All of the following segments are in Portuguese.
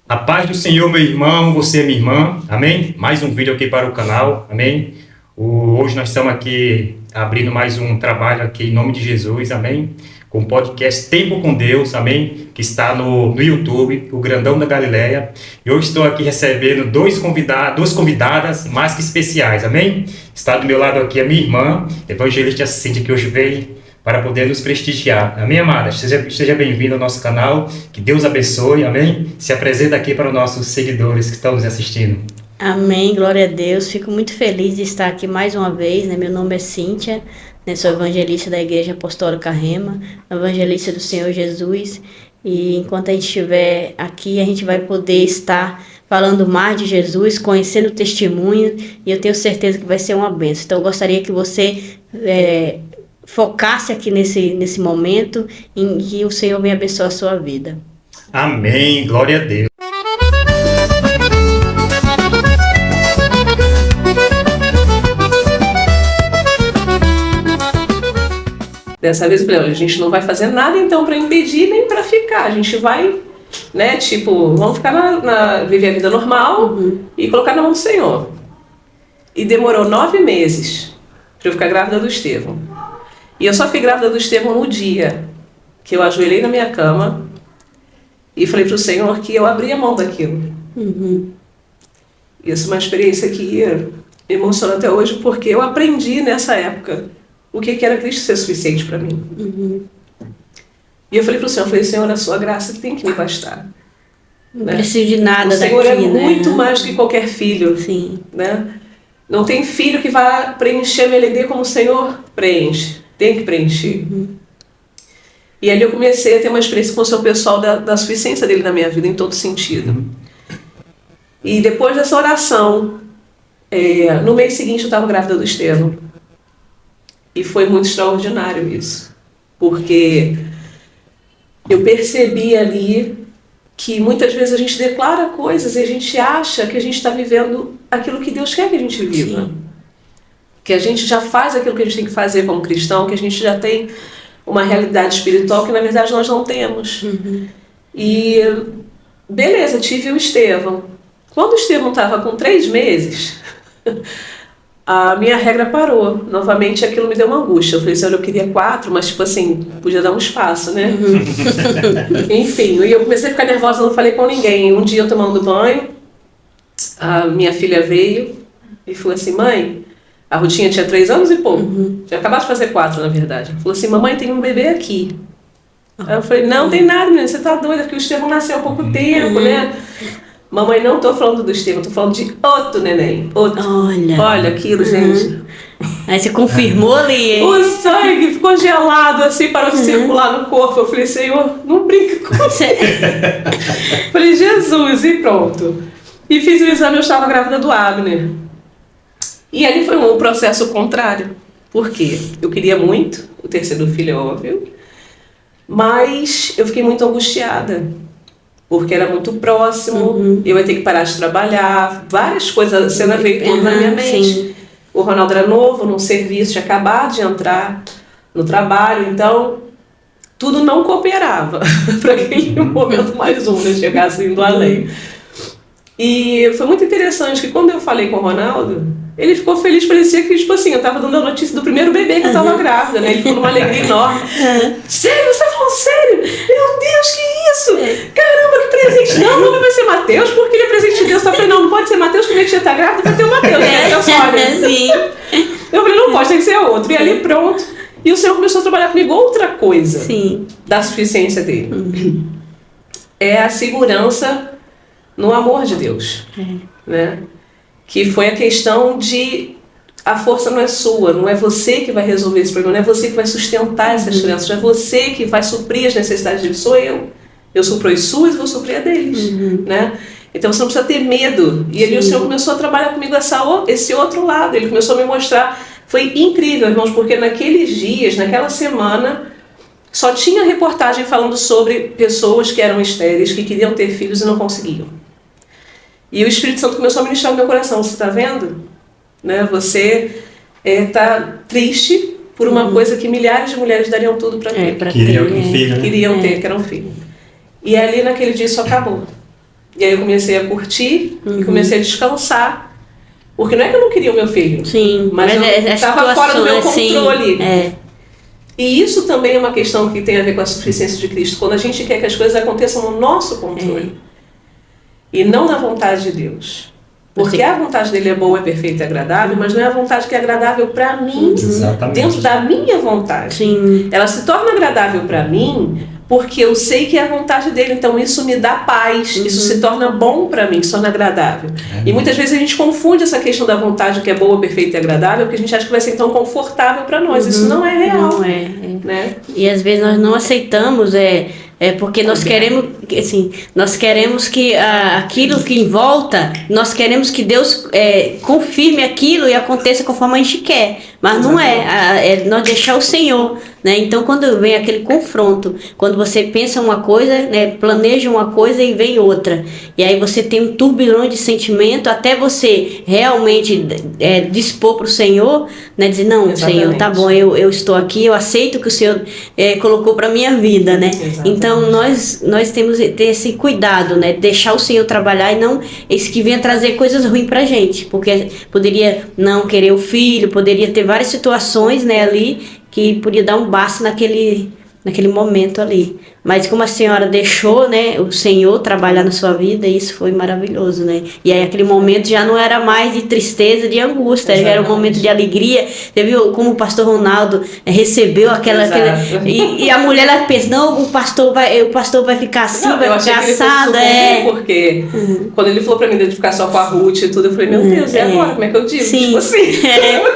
A paz do Senhor, meu irmão, você, minha irmã, amém? Mais um vídeo aqui para o canal, amém? Hoje nós estamos aqui abrindo mais um trabalho aqui em nome de Jesus, amém? Com o podcast Tempo com Deus, amém? Que está no YouTube, o Grandão da Galileia. E hoje estou aqui recebendo duas convidadas mais que especiais, amém? Está do meu lado aqui a minha irmã, Evangelista Cíntia, que hoje veio para poder nos prestigiar. Amém, amada? Seja bem-vindo ao nosso canal. Que Deus abençoe, amém? Se apresenta aqui para os nossos seguidores que estão nos assistindo. Amém, glória a Deus. Fico muito feliz de estar aqui mais uma vez, né? Meu nome é Cíntia, né? Sou evangelista da Igreja Apostólica Rema, evangelista do Senhor Jesus. E enquanto a gente estiver aqui, a gente vai poder estar falando mais de Jesus, conhecendo o testemunho, e eu tenho certeza que vai ser uma bênção. Então, eu gostaria que você focasse aqui nesse momento em que o Senhor venha abençoar a sua vida. Amém, glória a Deus. Dessa vez eu falei, olha, a gente não vai fazer nada então para impedir nem para ficar, a gente vai, né, vamos ficar viver a vida normal e colocar na mão do Senhor. E demorou 9 meses para eu ficar grávida do Estevão. E eu só fiquei grávida do Estevão no dia que eu ajoelhei na minha cama e falei para o Senhor que eu abri a mão daquilo. Isso é uma experiência que me emociona até hoje, porque eu aprendi nessa época o que era Cristo ser suficiente para mim. E eu falei para o Senhor, Senhor, a sua graça tem que me bastar. Não preciso de nada daqui, O Senhor é muito mais do que qualquer filho. Sim. Né? Não tem filho que vá preencher minha alegria como o Senhor preenche. Tem que preencher. E ali eu comecei a ter uma experiência com o seu pessoal da suficiência dele na minha vida, em todo sentido. E depois dessa oração, no mês seguinte eu estava grávida do Estevão. E foi muito extraordinário isso. Porque eu percebi ali que muitas vezes a gente declara coisas e a gente acha que a gente está vivendo aquilo que Deus quer que a gente viva. Sim. Que a gente já faz aquilo que a gente tem que fazer como cristão, que a gente já tem uma realidade espiritual que na verdade nós não temos. E beleza, tive o Estevão. Quando o Estevão estava com 3 meses, a minha regra parou. Novamente aquilo me deu uma angústia. Eu falei assim, olha, eu queria 4, mas tipo assim, podia dar um espaço, né? Enfim, e eu comecei a ficar nervosa, não falei com ninguém. Um dia eu tomando banho, a minha filha veio e falou assim, mãe, a Rutinha tinha 3 anos e pouco. Tinha acabado de fazer 4, na verdade. Falou assim, mamãe, tem um bebê aqui. Aí eu falei, não tem nada, menina, você tá doida, porque o Estevão nasceu há pouco tempo, né? Mamãe, não tô falando do Estevão, tô falando de outro neném. Outro. Olha aquilo, gente. Aí você confirmou ali, hein? O sangue ficou gelado, assim, parou de circular no corpo. Eu falei, Senhor, não brinca com você. Falei, Jesus, e pronto. E fiz o exame, eu estava grávida do Abner. E ali foi um processo contrário. Por quê? Eu queria muito o terceiro filho, óbvio, mas eu fiquei muito angustiada, porque era muito próximo, eu ia ter que parar de trabalhar, várias coisas, a cena veio toda na minha mente. Sim. O Ronaldo era novo, num serviço, tinha acabado de entrar no trabalho, então tudo não cooperava para aquele momento mais um, né, chegar assim do além. E foi muito interessante que quando eu falei com o Ronaldo, ele ficou feliz, parecia que, tipo assim, eu tava dando a notícia do primeiro bebê que eu tava grávida, né? Ele ficou numa alegria enorme. Sério? Você tá falando sério? Meu Deus, que isso? Caramba, que presente! Não, não vai ser Mateus, porque ele é presente de Deus. Eu falei, não pode ser Mateus, porque a gente tá grávida, vai ter o Mateus, né? Sim. Eu falei, não pode, tem que ser outro. E ali, pronto. E o Senhor começou a trabalhar comigo outra coisa. Sim. Da suficiência dele. É a segurança no amor de Deus. Né? Que foi a questão de a força não é sua, não é você que vai resolver esse problema, não é você que vai sustentar essas crianças, não é você que vai suprir as necessidades deles, sou eu. Eu supro as suas e vou suprir a deles. Né? Então você não precisa ter medo. E ali o Senhor começou a trabalhar comigo esse outro lado, ele começou a me mostrar. Foi incrível, irmãos, porque naqueles dias, naquela semana, só tinha reportagem falando sobre pessoas que eram estéreis, que queriam ter filhos e não conseguiam. E o Espírito Santo começou a ministrar no meu coração. Você está vendo? Né? Você está triste por uma coisa que milhares de mulheres dariam tudo para ter. Queriam ter um filho, né? Queriam ter, que era um filho. E ali naquele dia isso acabou. E aí eu comecei a curtir e comecei a descansar. Porque não é que eu não queria o meu filho. Sim, mas eu estava fora do meu controle. E isso também é uma questão que tem a ver com a suficiência de Cristo. Quando a gente quer que as coisas aconteçam no nosso controle. E não na vontade de Deus. Porque a vontade dele é boa, é perfeita e agradável, mas não é a vontade que é agradável para mim, dentro da minha vontade. Sim. Ela se torna agradável para mim porque eu sei que é a vontade dele, então isso me dá paz, isso se torna bom para mim, se torna agradável. E muitas vezes a gente confunde essa questão da vontade que é boa, perfeita e agradável, porque a gente acha que vai ser então confortável para nós. Isso não é real. Não é. Né? E às vezes nós não aceitamos, porque nós queremos, assim, nós queremos que aquilo que em volta, nós queremos que Deus confirme aquilo e aconteça conforme a gente quer, mas não é nós deixar o Senhor, né? Então quando vem aquele confronto, quando você pensa uma coisa, né, planeja uma coisa e vem outra, e aí você tem um turbilhão de sentimento até você realmente dispor para o Senhor, né, dizer, não, Exatamente. Senhor, tá bom, eu estou aqui, eu aceito o que o Senhor colocou para minha vida, né? Exatamente. Então nós temos que ter esse cuidado, né? Deixar o Senhor trabalhar e não esse que venha trazer coisas ruins pra gente, porque poderia não querer o filho, poderia ter várias situações, né, ali que podia dar um basta naquele momento ali. Mas como a senhora deixou, né, o Senhor trabalhar na sua vida, isso foi maravilhoso, né? E aí aquele momento já não era mais de tristeza, de angústia, já era um momento de alegria. Você viu como o pastor Ronaldo recebeu aquela e a mulher ela pensa, não, o pastor vai ficar assim, não, vai ficar assado, porque quando ele falou pra mim de ficar só com a Ruth e tudo, eu falei, meu Deus, e agora? Como é que eu digo? Sim. Tipo assim.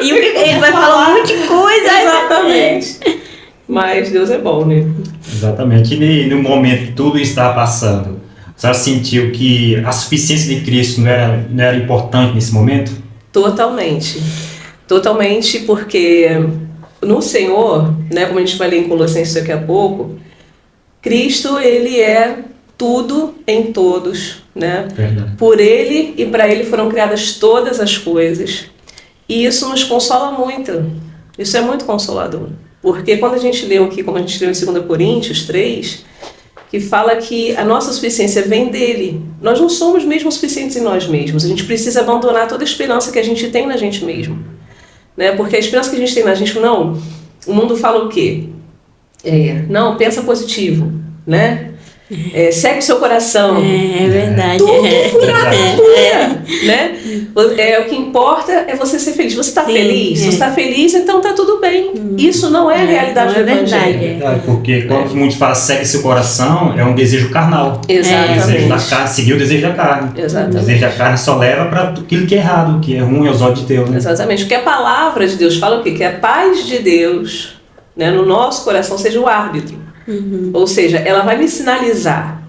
E ele vai falar um monte de coisa. Exatamente. Mas Deus é bom, né? Exatamente. E no momento que tudo está passando, você sentiu que a suficiência de Cristo não era importante nesse momento? Totalmente. Totalmente, porque no Senhor, né, como a gente vai ler em Colossenses daqui a pouco, Cristo, ele é tudo em todos, né? Verdade. Por ele e para ele foram criadas todas as coisas. E isso nos consola muito. Isso é muito consolador. Porque quando a gente leu aqui, como a gente leu em 2 Coríntios 3, que fala que a nossa suficiência vem dele. Nós não somos mesmo suficientes em nós mesmos. A gente precisa abandonar toda a esperança que a gente tem na gente mesmo. Né? Porque a esperança que a gente tem na gente, não, o mundo fala o quê? Não, pensa positivo, né? Segue o seu coração. É verdade. Tudo furado, né? O que importa é você ser feliz. Você está feliz? Se você está feliz, então está tudo bem. Isso não é a realidade do Evangelho. É verdade, porque quando muitos falam segue seu coração, é um desejo carnal. Exatamente. O desejo da carne, seguir o desejo da carne. Exatamente. O desejo da carne só leva para aquilo que é errado, que é ruim aos olhos de Deus. Né? Exatamente. Porque a palavra de Deus fala o quê? Que a paz de Deus, né, no nosso coração seja o árbitro. Ou seja, ela vai me sinalizar.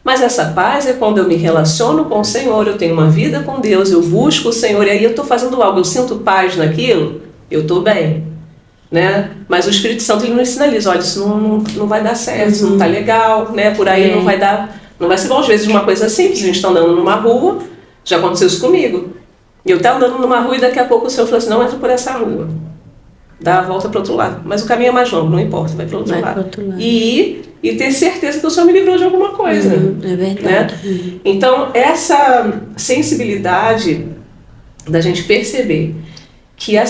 Mas essa paz é quando eu me relaciono com o Senhor, eu tenho uma vida com Deus, eu busco o Senhor e aí eu estou fazendo algo, eu sinto paz naquilo, eu estou bem. Né? Mas o Espírito Santo ele nos sinaliza, olha, isso não vai dar certo, isso não está legal, né? Por aí não vai dar, não vai ser bom. Às vezes uma coisa simples, a gente está andando numa rua, já aconteceu isso comigo. E eu estava andando numa rua e daqui a pouco o Senhor falou assim, não entra por essa rua. Dá a volta para o outro lado. Mas o caminho é mais longo, não importa, vai para o outro lado. E ter certeza que o Senhor me livrou de alguma coisa. É verdade. Né? Então, essa sensibilidade da gente perceber que a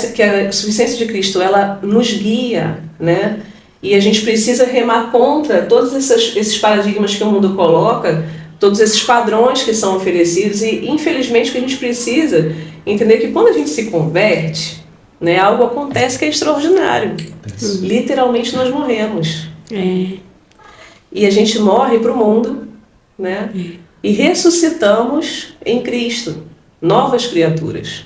suficiência de Cristo, ela nos guia, né? E a gente precisa remar contra todos esses paradigmas que o mundo coloca, todos esses padrões que são oferecidos e, infelizmente, que a gente precisa entender que quando a gente se converte, né, algo acontece que é extraordinário. Literalmente nós morremos. E a gente morre para o mundo, né? E ressuscitamos em Cristo, novas criaturas.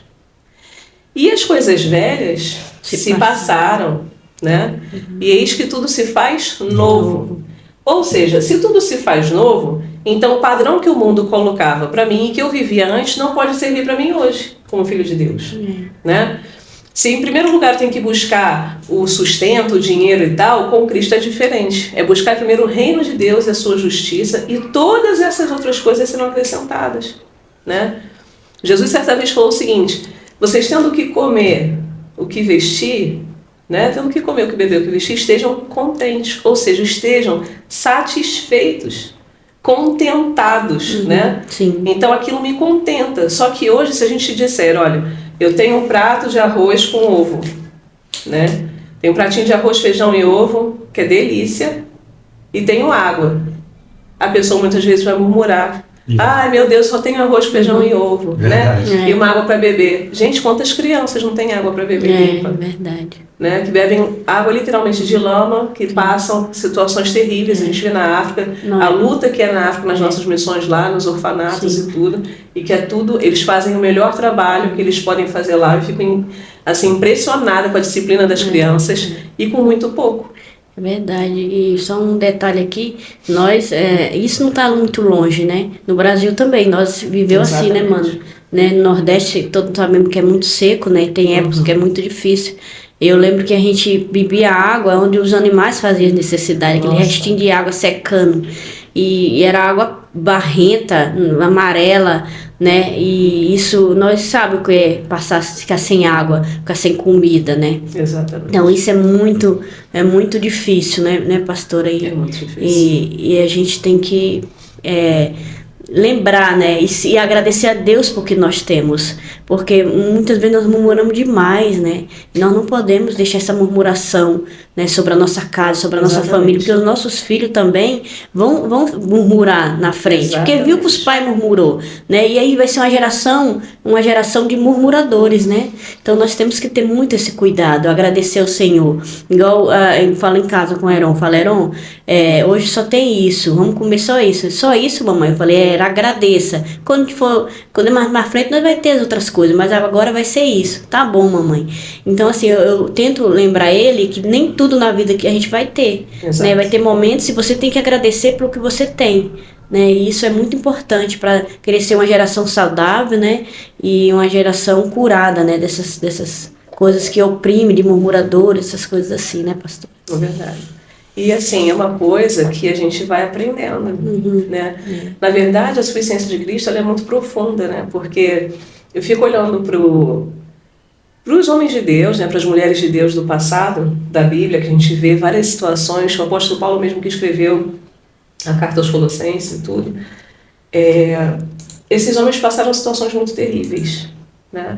E as coisas velhas se passaram, né? E eis que tudo se faz novo. Ou seja, se tudo se faz novo, então o padrão que o mundo colocava para mim e que eu vivia antes não pode servir para mim hoje, como filho de Deus, né? Se em primeiro lugar eu tenho que buscar o sustento, o dinheiro e tal, com Cristo é diferente. É buscar primeiro o reino de Deus e a sua justiça e todas essas outras coisas serão acrescentadas, né? Jesus certa vez falou o seguinte, vocês tendo o que comer, o que vestir, né? Tendo o que comer, o que beber, o que vestir, estejam contentes, ou seja, estejam satisfeitos, contentados, né? Sim. Então aquilo me contenta. Só que hoje, se a gente disser, olha, eu tenho um prato de arroz com ovo, né? Tem um pratinho de arroz, feijão e ovo, que é delícia, e tenho água. A pessoa muitas vezes vai murmurar. Ai, meu Deus, só tenho arroz, feijão e ovo, né? E uma água para beber. Gente, quantas crianças não têm água para beber limpa? Verdade. Né? Que bebem água literalmente de lama, que passam situações terríveis. A gente vê na África, a luta que é na África, nas nossas missões lá, nos orfanatos e tudo, e que é tudo, eles fazem o melhor trabalho que eles podem fazer lá. Eu fico assim, impressionada com a disciplina das crianças e com muito pouco. É verdade. E só um detalhe aqui, nós, isso não está muito longe, né? No Brasil também, nós vivemos assim, né, mano? Né? No Nordeste, todo mundo sabe que é muito seco, né? Tem épocas que é muito difícil. Eu lembro que a gente bebia água onde os animais faziam necessidade, aquele restinho de água secando. E era água barrenta, amarela, né? E isso, nós sabemos o que é ficar sem água, ficar sem comida, né? Exatamente. Então isso é muito difícil, né, pastora? É muito difícil. E a gente tem que lembrar, né, e agradecer a Deus por que nós temos, porque muitas vezes nós murmuramos demais, né, e nós não podemos deixar essa murmuração, né, sobre a nossa casa, sobre a nossa família, porque os nossos filhos também vão murmurar na frente, porque viu que os pais murmurou, né, e aí vai ser uma geração de murmuradores, né, então nós temos que ter muito esse cuidado, agradecer ao Senhor, igual eu falo em casa com o Heron, falo, Heron, hoje só tem isso, vamos comer só isso, mamãe, eu falei, agradeça, quando é mais na frente nós vai ter as outras coisas, mas agora vai ser isso, tá bom, mamãe. Então assim, eu tento lembrar ele que nem tudo na vida que a gente vai ter, né? Vai ter momentos e você tem que agradecer pelo que você tem, né? E isso é muito importante para crescer uma geração saudável, né? E uma geração curada, né? Dessas coisas que oprimem, de murmuradores, essas coisas assim, né, pastor? É verdade. E assim, é uma coisa que a gente vai aprendendo, né? Na verdade, a suficiência de Cristo ela é muito profunda, né? Porque eu fico olhando para os homens de Deus, né? Para as mulheres de Deus do passado, da Bíblia, que a gente vê várias situações, o apóstolo Paulo mesmo que escreveu a carta aos Colossenses e tudo, esses homens passaram situações muito terríveis, né?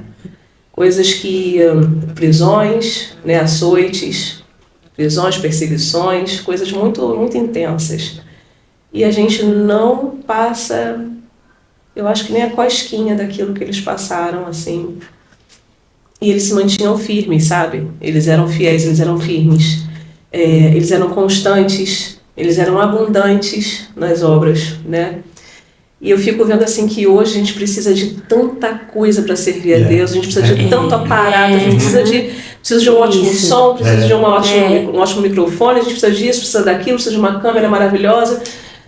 Coisas que, prisões, né? Açoites, prisões, perseguições, coisas muito, muito intensas. E a gente não passa, eu acho que nem a cosquinha daquilo que eles passaram, assim. E eles se mantinham firmes, sabe? Eles eram fiéis, eles eram firmes. Eles eram constantes, eles eram abundantes nas obras, né? E eu fico vendo assim que hoje a gente precisa de tanta coisa para servir a Deus, a gente precisa de tanto aparato, a gente precisa de um ótimo som, precisa de um ótimo microfone, a gente precisa disso, precisa daquilo, precisa de uma câmera maravilhosa,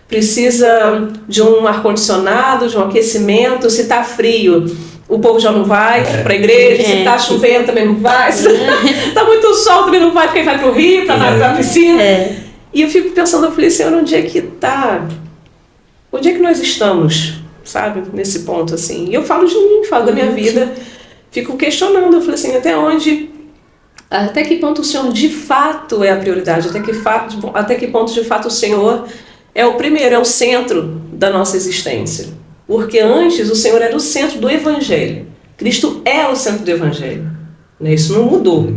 precisa de um ar-condicionado, de um aquecimento. Se está frio, o povo já não vai para a igreja, se está chovendo também não vai, se está muito sol também não vai, porque vai para o rio, para a piscina. E eu fico pensando, eu falei, Senhor, onde é que está? Onde é que nós estamos, sabe, nesse ponto, assim? E eu falo de mim, falo da minha vida, fico questionando, eu falei assim, até que ponto o Senhor de fato é a prioridade, até que ponto de fato o Senhor é o primeiro, é o centro da nossa existência. Porque antes o Senhor era o centro do Evangelho. Cristo é o centro do Evangelho. Né? Isso não mudou.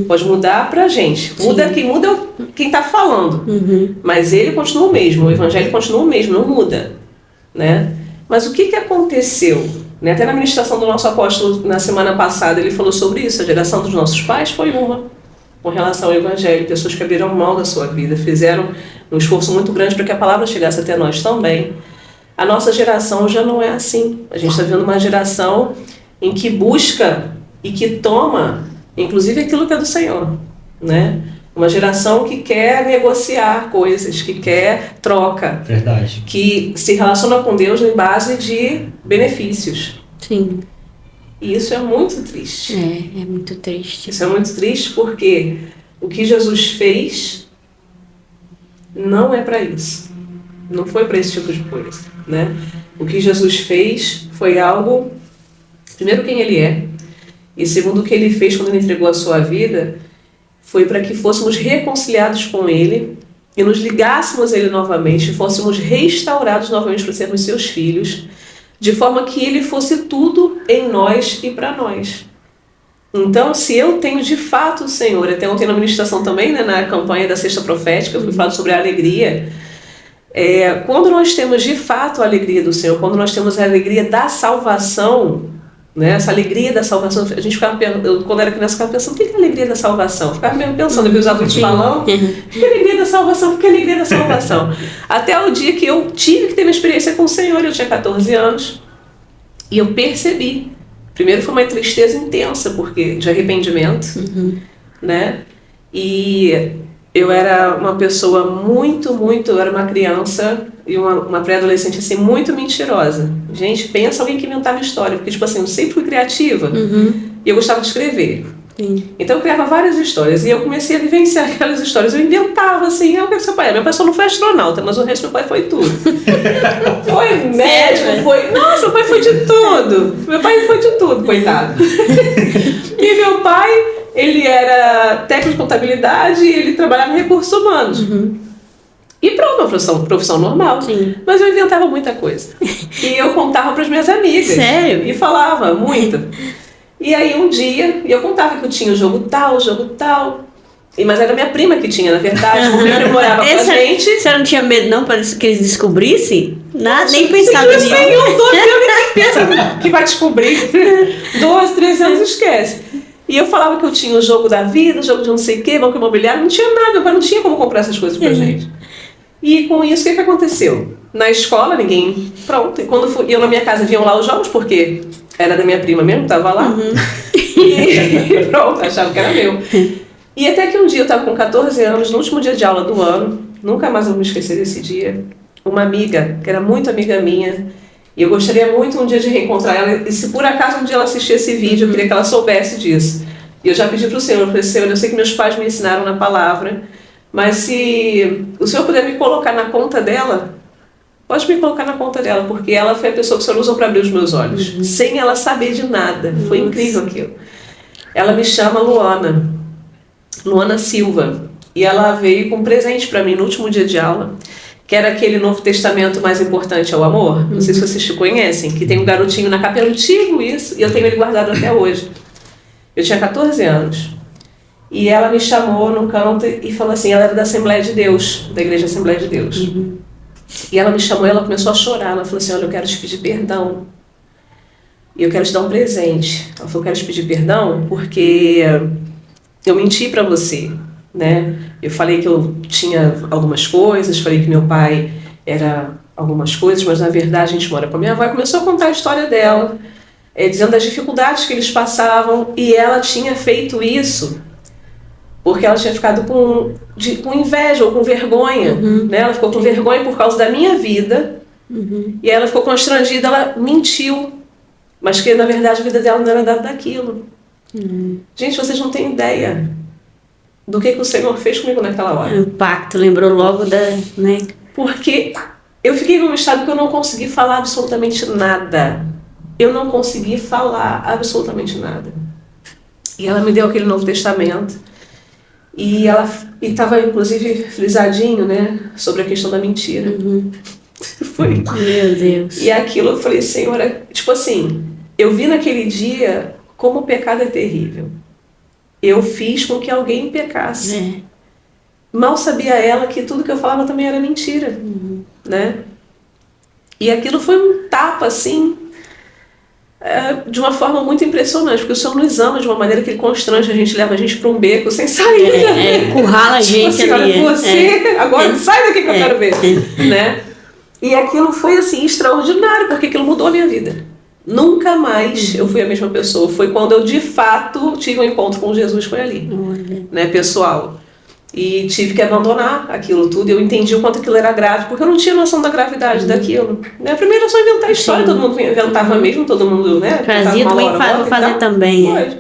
Pode mudar pra gente. Quem muda é quem está falando. Mas ele continua o mesmo, o Evangelho continua o mesmo, não muda. Né? Mas o que aconteceu? Né? Até na ministração do nosso apóstolo, na semana passada, ele falou sobre isso. A geração dos nossos pais foi uma, com relação ao Evangelho. Pessoas que abriram mão da sua vida, fizeram um esforço muito grande para que a palavra chegasse até nós também. A nossa geração já não é assim. A gente está vendo uma geração em que busca e que toma, inclusive, aquilo que é do Senhor. Né? Uma geração que quer negociar coisas, que quer troca. Verdade. Que se relaciona com Deus em base de benefícios. Sim. E isso é muito triste. É muito triste. Isso é muito triste porque o que Jesus fez não é para isso. Não foi para esse tipo de coisa. Né? O que Jesus fez foi algo, primeiro, quem ele é, e segundo, o que ele fez quando ele entregou a sua vida, foi para que fôssemos reconciliados com ele e nos ligássemos a Ele novamente, e fôssemos restaurados novamente para sermos seus filhos, de forma que Ele fosse tudo em nós e para nós. Então, se eu tenho de fato o Senhor, até ontem na ministração também, né, na campanha da Sexta Profética, eu fui falar sobre a alegria. Quando nós temos de fato a alegria do Senhor, quando nós temos a alegria da salvação, né, essa alegria da salvação, a gente ficava, quando era criança, ficava pensando, o que é a alegria da salvação? Ficava mesmo pensando, depois os adultos falando, o que é a alegria da salvação? O que é a alegria da salvação? Até o dia que eu tive que ter uma experiência com o Senhor, eu tinha 14 anos, e eu percebi. Primeiro foi uma tristeza intensa, porque de arrependimento, né? E eu era uma pessoa eu era uma criança e uma pré-adolescente assim, muito mentirosa. Gente, pensa alguém que inventava história, porque tipo assim, eu sempre fui criativa e eu gostava de escrever. Sim. Então eu criava várias histórias e eu comecei a vivenciar aquelas histórias. Eu inventava assim, eu quero ser pai. Meu pai só não foi astronauta, mas o resto do meu pai foi tudo. Foi médico, foi... Nossa, meu pai foi de tudo. Meu pai foi de tudo, coitado. E meu pai, ele era técnico de contabilidade e ele trabalhava em recursos humanos. E pronto, uma profissão normal. Sim. Mas eu inventava muita coisa. E eu contava para as minhas amigas. Sério? E falava muito. E aí um dia, eu contava que eu tinha o jogo tal, mas era minha prima que tinha, na verdade, porque minha prima morava com a gente. Você não tinha medo não para que eles descobrissem? Nada, nem pensava nisso. Eu 12 anos, ninguém pensa que vai descobrir. 12, 13 anos, esquece. E eu falava que eu tinha o jogo da vida, o jogo de não sei o quê, banco imobiliário, não tinha nada, meu pai não tinha como comprar essas coisas pra gente. E com isso, o que aconteceu? Na escola, ninguém... Pronto, e quando eu na minha casa, viam lá os jogos, porque... Era da minha prima mesmo, estava lá. E pronto, achava que era meu. E até que um dia eu estava com 14 anos, no último dia de aula do ano, nunca mais eu vou me esquecer desse dia, uma amiga, que era muito amiga minha, e eu gostaria muito um dia de reencontrar ela, e se por acaso um dia ela assistir esse vídeo, eu queria que ela soubesse disso. E eu já pedi para o Senhor, eu falei, Senhor, eu sei que meus pais me ensinaram na palavra, mas se o Senhor puder me colocar na conta dela, pode me colocar na conta dela, porque ela foi a pessoa que o Senhor usou para abrir os meus olhos, sem ela saber de nada. Foi incrível aquilo. Ela me chama Luana Silva, e ela veio com um presente para mim no último dia de aula, que era aquele Novo Testamento mais importante ao amor. Não sei se vocês conhecem, que tem um garotinho na capa, é antigo isso, e eu tenho ele guardado até hoje. Eu tinha 14 anos. E ela me chamou num canto e falou assim, ela era da Assembleia de Deus, da Igreja Assembleia de Deus. E ela me chamou, ela começou a chorar, ela falou assim, olha, eu quero te pedir perdão. E eu quero te dar um presente. Ela falou, eu quero te pedir perdão porque eu menti pra você, né? Eu falei que eu tinha algumas coisas, falei que meu pai era algumas coisas, mas na verdade a gente mora com a minha avó. E começou a contar a história dela, dizendo das dificuldades que eles passavam, e ela tinha feito isso porque ela tinha ficado com inveja ou com vergonha, né? Ela ficou com vergonha por causa da minha vida, e ela ficou constrangida, ela mentiu, mas que na verdade a vida dela não era nada daquilo. Gente, vocês não têm ideia do que o Senhor fez comigo naquela hora. O pacto, lembrou logo da... né? Porque eu fiquei num estado que eu não consegui falar absolutamente nada. Eu não consegui falar absolutamente nada. E ela me deu aquele Novo Testamento. E ela estava, inclusive, frisadinho, né? Sobre a questão da mentira. Foi. Meu Deus. E aquilo eu falei, Senhor, tipo assim, eu vi naquele dia como o pecado é terrível. Eu fiz com que alguém pecasse. Mal sabia ela que tudo que eu falava também era mentira, né? E aquilo foi um tapa, assim, de uma forma muito impressionante, porque o Senhor nos ama de uma maneira que Ele constrange a gente, leva a gente para um beco sem saída. Currala a gente tipo assim, ali. Olha, você, agora sai daqui que eu quero ver. Né? E aquilo foi, assim, extraordinário, porque aquilo mudou a minha vida. Nunca mais eu fui a mesma pessoa. Foi quando eu, de fato, tive um encontro com Jesus, foi ali, né, pessoal. E tive que abandonar aquilo tudo. Eu entendi o quanto aquilo era grave, porque eu não tinha noção da gravidade daquilo. Né? Primeiro era só inventar história, todo mundo inventava mesmo, todo mundo, né? Trazia também, fazer também.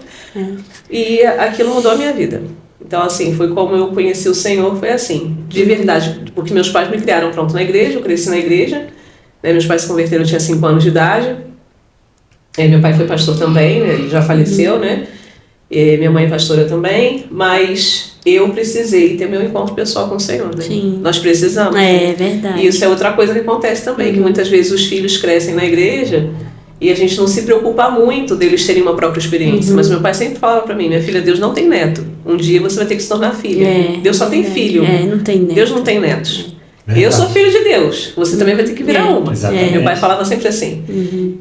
E aquilo mudou a minha vida. Então, assim, foi como eu conheci o Senhor, foi assim, de verdade. Porque meus pais me criaram pronto na igreja, eu cresci na igreja. Né? Meus pais se converteram, eu tinha 5 anos de idade. Meu pai foi pastor também, né? Ele já faleceu, né? Minha mãe é pastora também, mas eu precisei ter meu encontro pessoal com o Senhor, né? Sim. Nós precisamos. É verdade. E isso é outra coisa que acontece também, que muitas vezes os filhos crescem na igreja e a gente não se preocupa muito deles terem uma própria experiência. Mas meu pai sempre falava pra mim, minha filha, Deus não tem neto. Um dia você vai ter que se tornar filha. Deus só tem filho. Não tem neto. Deus não tem netos. Eu sou filho de Deus, você também vai ter que virar uma. Meu pai falava sempre assim.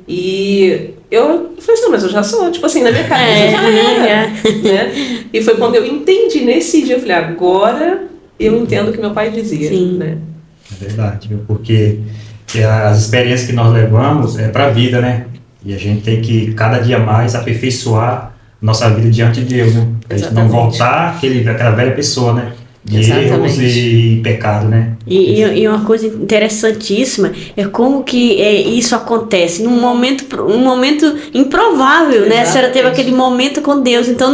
E eu falei assim, mas eu já sou, tipo assim, na minha cabeça já era. Né? E foi quando eu entendi nesse dia, eu falei, agora eu entendo o que meu pai dizia. Né? É verdade, viu? Porque as experiências que nós levamos é para a vida, né? E a gente tem que cada dia mais aperfeiçoar nossa vida diante de Deus, né? Pra gente não voltar aquela velha pessoa, né? De erros e pecado, né? E uma coisa interessantíssima é como que isso acontece num momento improvável, né? A senhora teve aquele momento com Deus, então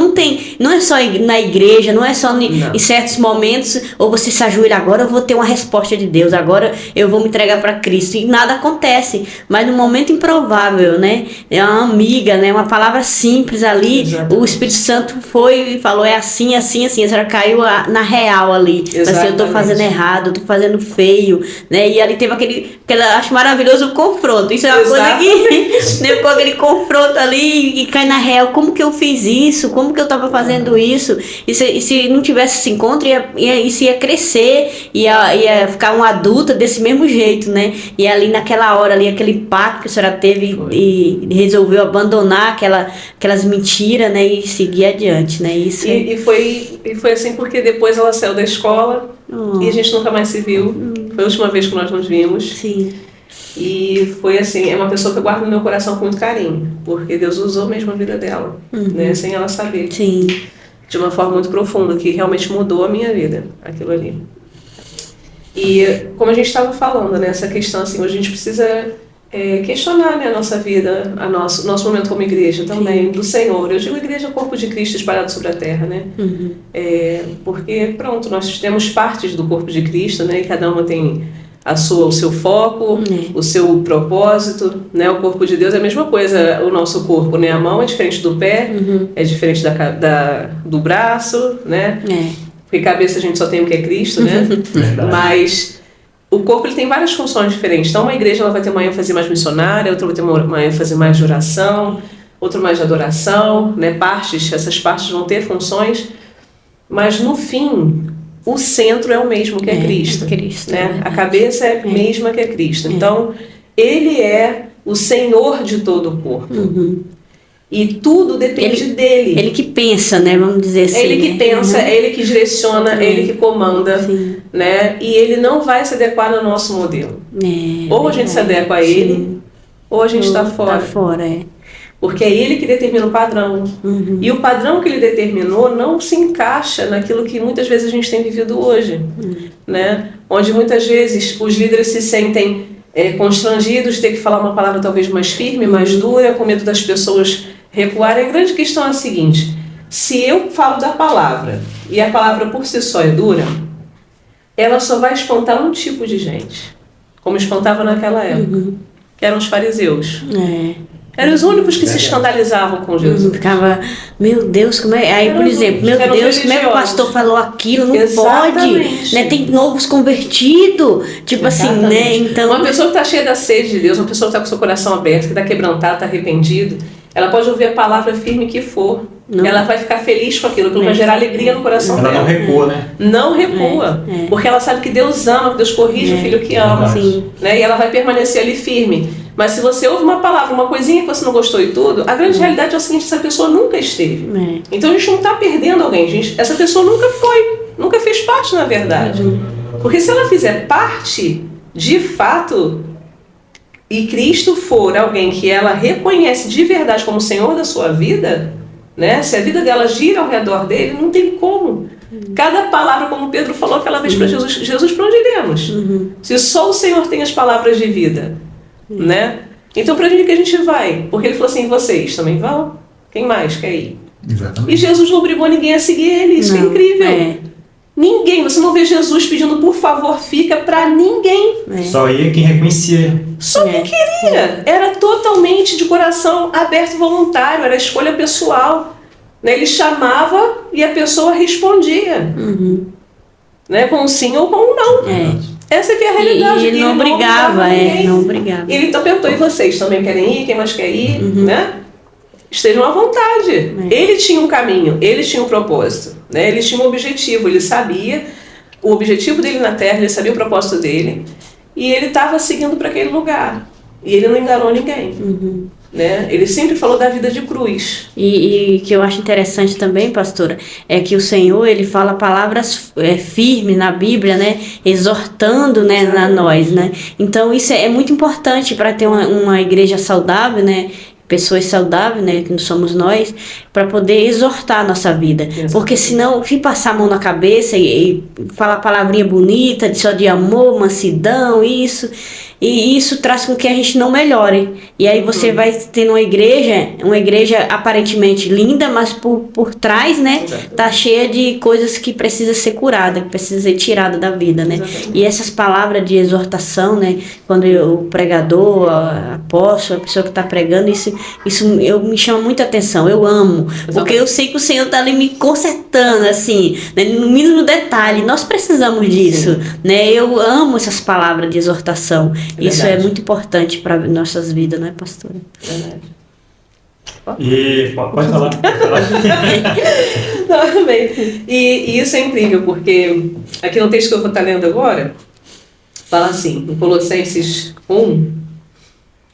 não é só na igreja, não é só em certos momentos, ou você se ajoelha, agora eu vou ter uma resposta de Deus, agora eu vou me entregar para Cristo, e nada acontece, mas num momento improvável, né? É uma amiga, né? Uma palavra simples ali, o Espírito Santo foi e falou, é assim, assim, assim, a senhora caiu na real ali, assim, eu tô fazendo errado, eu tô fazendo feio, né? E ali teve aquele acho maravilhoso o confronto. Isso é uma coisa que, né, com aquele confronto ali e cai na real, como que eu fiz isso? Como que eu tava fazendo isso? E se não tivesse esse encontro, isso ia crescer, ia ficar uma adulta desse mesmo jeito, né? E ali naquela hora ali, aquele pacto que a senhora teve e resolveu abandonar aquelas mentiras, né? E seguir adiante, né? Isso e foi assim porque depois ela saiu da escola e a gente nunca mais se viu. Foi a última vez que nós nos vimos. Sim. E foi assim, é uma pessoa que eu guardo no meu coração com muito carinho, porque Deus usou mesmo a vida dela, né, sem ela saber. Sim. De uma forma muito profunda, que realmente mudou a minha vida, aquilo ali. E como a gente estava falando, né, essa questão assim, hoje a gente precisa questionar, né, a nossa vida, nosso momento como igreja também, do Senhor. Eu digo igreja, corpo de Cristo espalhado sobre a terra, né? Porque, pronto, nós temos partes do corpo de Cristo, né, e cada uma tem o seu foco, o seu propósito, né? O corpo de Deus é a mesma coisa, o nosso corpo, né? A mão é diferente do pé, é diferente do braço, né? Porque cabeça a gente só tem o que é Cristo, né? Mas o corpo ele tem várias funções diferentes. Então uma igreja ela vai ter uma ênfase mais missionária, outra vai ter uma ênfase mais de oração, outra mais de adoração, né? Essas partes vão ter funções, mas no fim o centro é o mesmo que é Cristo, né? A cabeça é a mesma que é Cristo. Então ele é o Senhor de todo o corpo. E tudo depende dele. Ele que pensa, né? Vamos dizer assim. Ele que pensa, ele que direciona, ele que comanda, né? E ele não vai se adequar no nosso modelo. Ou a gente se adequa a ele, ou a gente está fora. Tá fora, Porque é ele que determina o padrão. E o padrão que ele determinou não se encaixa naquilo que muitas vezes a gente tem vivido hoje, né? Onde muitas vezes os líderes se sentem constrangidos de ter que falar uma palavra talvez mais firme, mais dura, com medo das pessoas recuarem. A grande questão é a seguinte: se eu falo da palavra e a palavra por si só é dura, ela só vai espantar um tipo de gente, como espantava naquela época, que eram os fariseus. Eram os únicos que se escandalizavam com Jesus. Ficava, meu Deus, como é? Aí, por exemplo, meu Deus, como é que o pastor falou aquilo? Não pode, né? Tem novos convertidos, tipo assim, né? Então, uma pessoa que está cheia da sede de Deus, uma pessoa que está com o seu coração aberto, que está quebrantado, está arrependido, ela pode ouvir a palavra firme que for. Ela vai ficar feliz com aquilo vai gerar alegria no coração dela. Ela não recua, né? Não recua. Porque ela sabe que Deus ama, que Deus corrige o filho que ama. Né? E ela vai permanecer ali firme. Mas se você ouve uma palavra, uma coisinha que você não gostou e tudo, a grande realidade é o seguinte: essa pessoa nunca esteve. Então a gente não está perdendo alguém, gente. Essa pessoa nunca fez parte, na verdade. Porque se ela fizer parte, de fato, e Cristo for alguém que ela reconhece de verdade como Senhor da sua vida, né? Se a vida dela gira ao redor dele, não tem como. Cada palavra, como Pedro falou aquela vez para Jesus, para onde iremos? Se só o Senhor tem as palavras de vida, né? Então para onde que a gente vai? Porque ele falou assim: vocês também vão? Quem mais quer ir? Exatamente. E Jesus não obrigou ninguém a seguir ele. Isso é incrível. Ninguém, você não vê Jesus pedindo por favor, fica, para ninguém. Só ia quem reconhecia. Só quem queria. Era totalmente de coração aberto e voluntário, era escolha pessoal. né? Ele chamava e a pessoa respondia, né? Com um sim ou com um não. Essa que é a realidade. E ele não obrigava, não obrigava. Ele então perguntou, e vocês também querem ir? Quem mais quer ir? Né? Estejam à vontade. Ele tinha um caminho, ele tinha um propósito, né? Ele tinha um objetivo, ele sabia o objetivo dele na Terra, ele sabia o propósito dele, e ele estava seguindo para aquele lugar. E ele não enganou ninguém. Né? Ele sempre falou da vida de cruz. E que eu acho interessante também, pastora, é que o Senhor, ele fala palavras firmes na Bíblia, né? Exortando, né, a nós, né? Então isso é muito importante para ter uma igreja saudável, né? Pessoas saudáveis, né, que somos nós, para poder exortar a nossa vida. Exatamente. Porque senão, se passar a mão na cabeça e falar palavrinha bonita, só de amor, mansidão, isso, e isso traz com que a gente não melhore. E aí você vai tendo uma igreja aparentemente linda, mas por trás, né, tá cheia de coisas que precisa ser curada, que precisa ser tirada da vida, né? Exatamente. E essas palavras de exortação, né, quando o pregador, a apóstolo, a pessoa que está pregando, isso me chama muita atenção, eu amo, porque eu sei que o Senhor está ali me consertando, assim, né, no mínimo detalhe, nós precisamos disso, né? Eu amo essas palavras de exortação, isso é muito importante para nossas vidas, né, pastora? Verdade. E pode falar. Não, também. E isso é incrível, porque aqui no texto que eu vou estar lendo agora, fala assim, em Colossenses 1,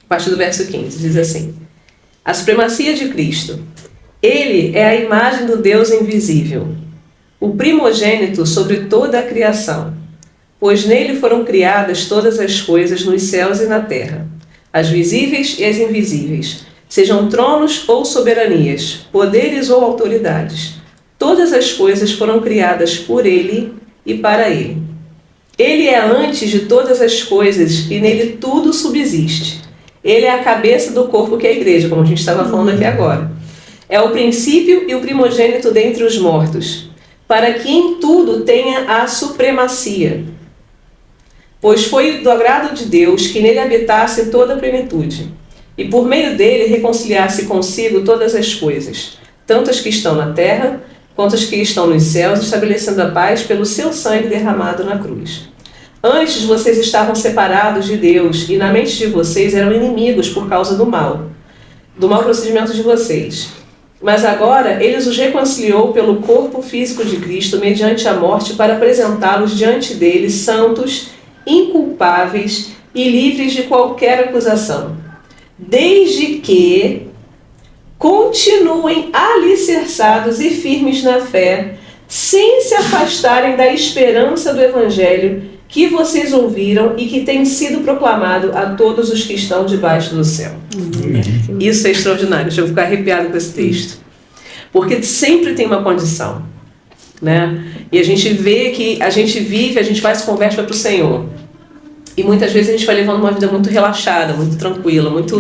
a partir do verso 15, diz assim: a supremacia de Cristo. Ele é a imagem do Deus invisível, o primogênito sobre toda a criação, pois nele foram criadas todas as coisas nos céus e na terra, as visíveis e as invisíveis, sejam tronos ou soberanias, poderes ou autoridades. Todas as coisas foram criadas por ele e para ele. Ele é antes de todas as coisas e nele tudo subsiste. Ele é a cabeça do corpo que é a igreja, como a gente estava falando aqui agora. É o princípio e o primogênito dentre os mortos, para que em tudo tenha a supremacia. Pois foi do agrado de Deus que nele habitasse toda a plenitude, e por meio dele reconciliasse consigo todas as coisas, tanto as que estão na terra, quanto as que estão nos céus, estabelecendo a paz pelo seu sangue derramado na cruz. Antes vocês estavam separados de Deus, e na mente de vocês eram inimigos por causa do mau procedimento de vocês. Mas agora ele os reconciliou pelo corpo físico de Cristo mediante a morte para apresentá-los diante dele santos, inculpáveis e livres de qualquer acusação, desde que continuem alicerçados e firmes na fé, sem se afastarem da esperança do Evangelho que vocês ouviram e que tem sido proclamado a todos os que estão debaixo do céu. Isso é extraordinário, deixa eu ficar arrepiado com esse texto. Porque sempre tem uma condição, né? E a gente vê que a gente vive, a gente vai se converte para o Senhor. E muitas vezes a gente vai levando uma vida muito relaxada, muito tranquila, muito...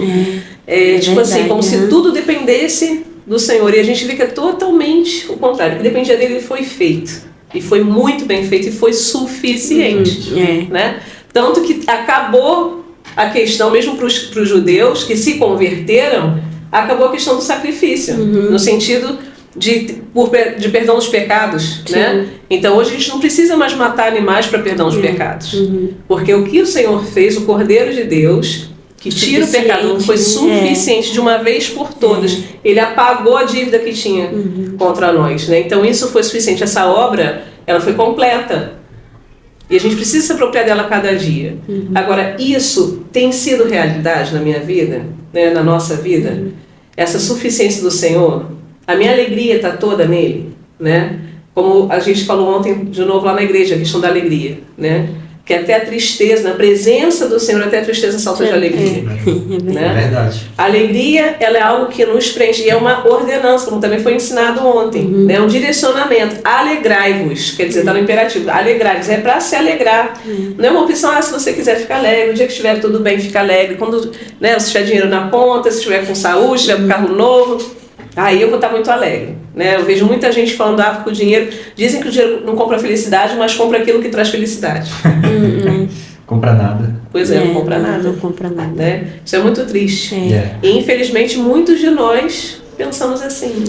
tipo assim, como se tudo dependesse do Senhor. E a gente vê que é totalmente o contrário. O que dependia dele foi feito. E foi muito bem feito e foi suficiente. Né? Tanto que acabou a questão, mesmo para os judeus que se converteram, acabou a questão do sacrifício. No sentido de perdão dos pecados. Né? Então hoje a gente não precisa mais matar animais para perdão dos pecados. Porque o que o Senhor fez, o Cordeiro de Deus, que tira o pecado, foi suficiente de uma vez por todas. Ele apagou a dívida que tinha contra nós. Né? Então isso foi suficiente. Essa obra, ela foi completa. E a gente precisa se apropriar dela a cada dia. Agora, isso tem sido realidade na minha vida, né? Na nossa vida? Essa suficiência do Senhor, a minha alegria está toda nele. Né? Como a gente falou ontem de novo lá na igreja, a questão da alegria. Né? Que até a tristeza, na presença do Senhor, até a tristeza salta de alegria. Né? É verdade. A alegria, ela é algo que nos preenche, e é uma ordenança, como também foi ensinado ontem, né? Um direcionamento. Alegrai-vos, quer dizer, está no imperativo, alegrai-vos, é para se alegrar. Não é uma opção, se você quiser ficar alegre, o dia que estiver tudo bem, fica alegre. Quando, né, se tiver dinheiro na conta, se estiver com saúde, se tiver com carro novo, aí eu vou estar muito alegre. Né? Eu vejo muita gente falando que o dinheiro... Dizem que o dinheiro não compra felicidade, mas compra aquilo que traz felicidade. Compra nada. Pois não compra nada. Não compra nada. Né? Isso é muito triste. E infelizmente muitos de nós pensamos assim.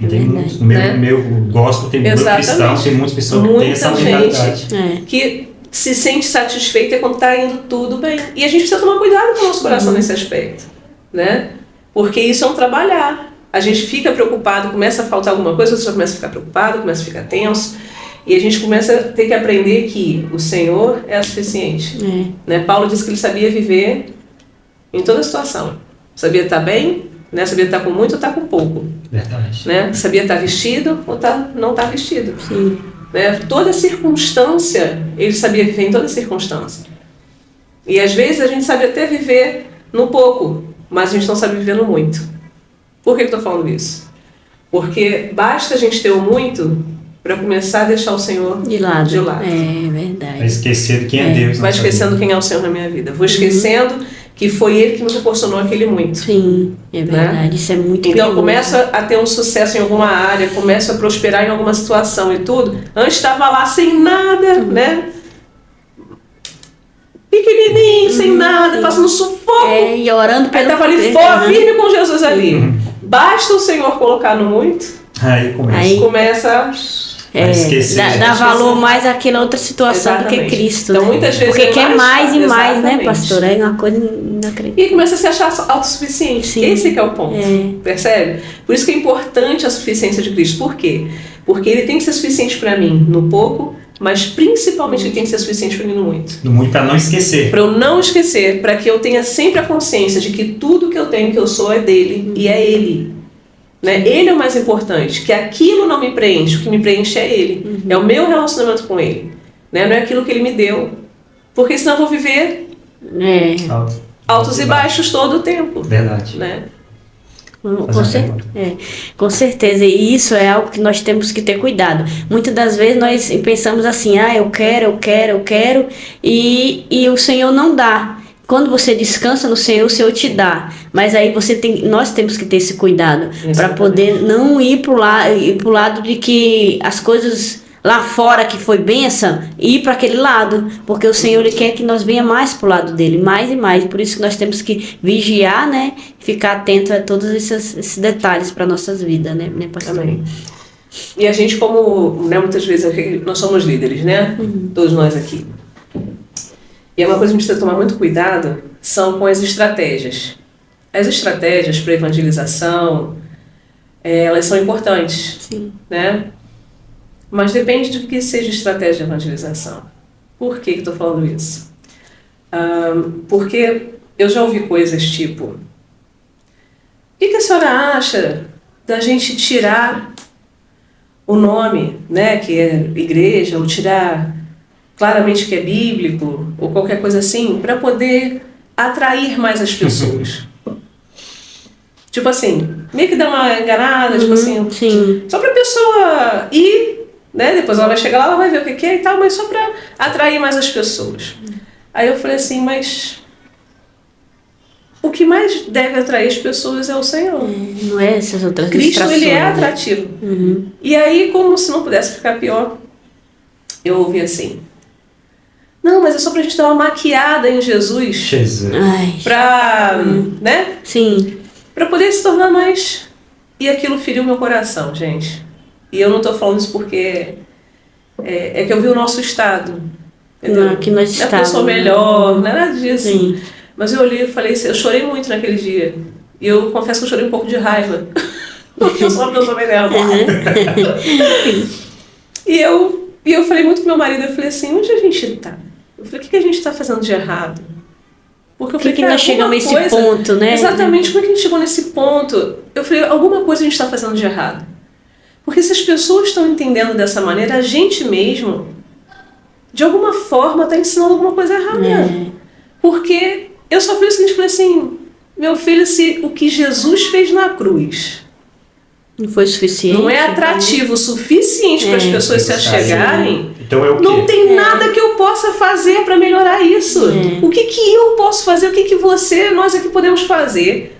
Tem muitos, no meu gospel tem muito cristão, tem muitas pessoas que têm essa mentalidade. Que se sente satisfeita quando está indo tudo bem. E a gente precisa tomar cuidado com o nosso coração nesse aspecto, né? Porque isso é um trabalhar. A gente fica preocupado, começa a faltar alguma coisa, você já começa a ficar preocupado, começa a ficar tenso. E a gente começa a ter que aprender que o Senhor é suficiente. Né? Paulo disse que ele sabia viver em toda situação. Sabia estar bem, né? Sabia estar com muito ou estar com pouco. Verdade. Né? Sabia estar vestido ou não estar vestido. Sim. Né? Toda circunstância, ele sabia viver em toda circunstância. E às vezes a gente sabe até viver no pouco, mas a gente não sabe viver no muito. Por que eu estou falando isso? Porque basta a gente ter o muito para começar a deixar o Senhor de lado. É verdade. Vai esquecendo quem é Deus. Vai esquecendo quem é o Senhor na minha vida. Vou esquecendo que foi Ele que me proporcionou aquele muito. Sim, é verdade. Né? Isso é muito Então, perigoso. Começo a ter um sucesso em alguma área, começo a prosperar em alguma situação e tudo. Antes estava lá sem nada, né? Pequenininho, sem nada, passando sufoco. E orando pelo Aí estava ali fora, firme com Jesus ali. Basta o Senhor colocar no muito. Aí começa dá valor mais àquela outra situação. Exatamente. Do que Cristo. Então, muitas vezes porque quer mais e mais, exatamente. né, pastor? É uma coisa inacreditável. E começa a se achar autossuficiente. Sim. Esse que é o ponto. Percebe? Por isso que é importante a suficiência de Cristo. Por quê? Porque Ele tem que ser suficiente para mim no pouco, mas principalmente Ele tem que ser suficiente para mim no muito. No muito, para não esquecer. Para eu não esquecer, para que eu tenha sempre a consciência de que tudo que eu tenho, que eu sou, é dele e é Ele. Né? Ele é o mais importante, que aquilo não me preenche, o que me preenche é Ele. É o meu relacionamento com Ele. Né? Não é aquilo que Ele me deu. Porque senão eu vou viver altos e baixos todo o tempo. Verdade. Né? Com certeza, e isso é algo que nós temos que ter cuidado. Muitas das vezes nós pensamos assim, eu quero, e o Senhor não dá. Quando você descansa no Senhor, o Senhor te dá. Mas aí nós temos que ter esse cuidado para poder não ir pro lado de que as coisas lá fora que foi bênção, ir para aquele lado, porque o Senhor Ele quer que nós venha mais pro lado dele, mais e mais. Por isso que nós temos que vigiar, né, ficar atento a todos esses detalhes para nossas vidas, né, pastor? Amém. E a gente, como, né, muitas vezes nós somos líderes, né, todos nós aqui. E é uma coisa que a gente precisa tomar muito cuidado, são com as estratégias. As estratégias para evangelização, elas são importantes. Sim. Né? Mas depende do que seja estratégia de evangelização. Por que estou falando isso? Porque eu já ouvi coisas tipo: o que a senhora acha da gente tirar o nome, né, que é igreja, ou tirar claramente que é bíblico, ou qualquer coisa assim, para poder atrair mais as pessoas? Tipo assim, meio que dá uma enganada, tipo assim, sim. Só para a pessoa ir, né? Depois ela vai chegar lá, ela vai ver o que é e tal, mas só para atrair mais as pessoas. Aí eu falei assim, mas o que mais deve atrair as pessoas é o Senhor. Não é essas outras Cristo, Ele é atrativo. E aí, como se não pudesse ficar pior, eu ouvi assim: não, mas é só pra gente dar uma maquiada em Jesus. Pra, né? Sim. Pra poder se tornar mais... E aquilo feriu meu coração, gente. E eu não tô falando isso porque... É que eu vi o nosso estado. Não, que nós estamos. Não é que eu sou melhor, não é nada disso. Sim. Mas eu olhei e falei assim, eu chorei muito naquele dia. E eu confesso que eu chorei um pouco de raiva. Porque eu sou uma pessoa bem nervosa. E eu falei muito com meu marido, eu falei assim, onde a gente tá? Eu falei, o que a gente tá fazendo de errado? Porque eu falei, que nós chegamos nesse ponto, né? Exatamente, como é que a gente chegou nesse ponto? Eu falei, alguma coisa a gente está fazendo de errado. Porque se as pessoas estão entendendo dessa maneira, a gente mesmo, de alguma forma, está ensinando alguma coisa errada. Porque eu só falei o seguinte, falei assim, meu filho, se o que Jesus fez na cruz não foi suficiente, não é atrativo o suficiente para as pessoas se achegarem, então é o quê? Não tem nada que eu possa fazer para melhorar isso. O que eu posso fazer, o que nós aqui podemos fazer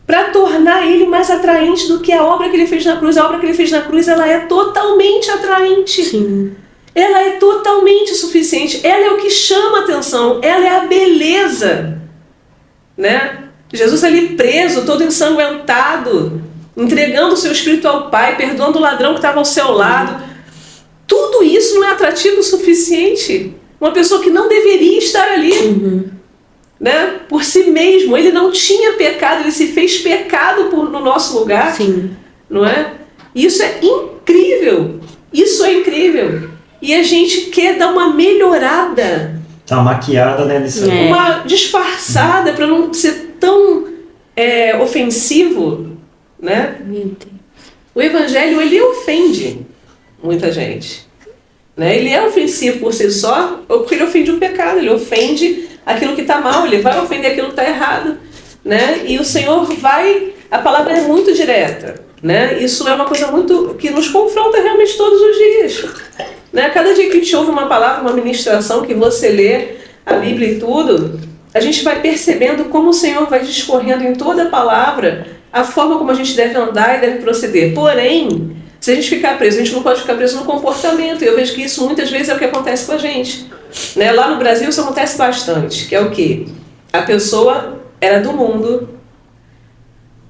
para tornar ele mais atraente do que a obra que ele fez na cruz? A obra que ele fez na cruz, ela é totalmente atraente. Sim. Ela é totalmente suficiente. Ela é o que chama a atenção. Ela é a beleza. Né? Jesus ali preso, todo ensanguentado, entregando o seu espírito ao Pai, perdoando o ladrão que estava ao seu lado. Tudo isso não é atrativo o suficiente. Uma pessoa que não deveria estar ali, né? Por si mesmo. Ele não tinha pecado, ele se fez pecado no nosso lugar. Sim. Não é? Isso é incrível. Isso é incrível. E a gente quer dar uma melhorada. Tá maquiada, né? Uma disfarçada para não ser tão ofensivo, né? O evangelho, ele ofende muita gente, né? Ele é ofensivo por si só, porque ele ofende o pecado, ele ofende aquilo que está mal, ele vai ofender aquilo que está errado, né? E o Senhor a palavra é muito direta, né? Isso é uma coisa muito que nos confronta realmente todos os dias, né? Cada dia que a gente ouve uma palavra, uma ministração, que você lê a Bíblia e tudo, a gente vai percebendo como o Senhor vai discorrendo em toda a palavra a forma como a gente deve andar e deve proceder. Porém, se a gente ficar preso, a gente não pode ficar preso no comportamento. E eu vejo que isso muitas vezes é o que acontece com a gente, né? Lá no Brasil isso acontece bastante, que é o quê? A pessoa era do mundo,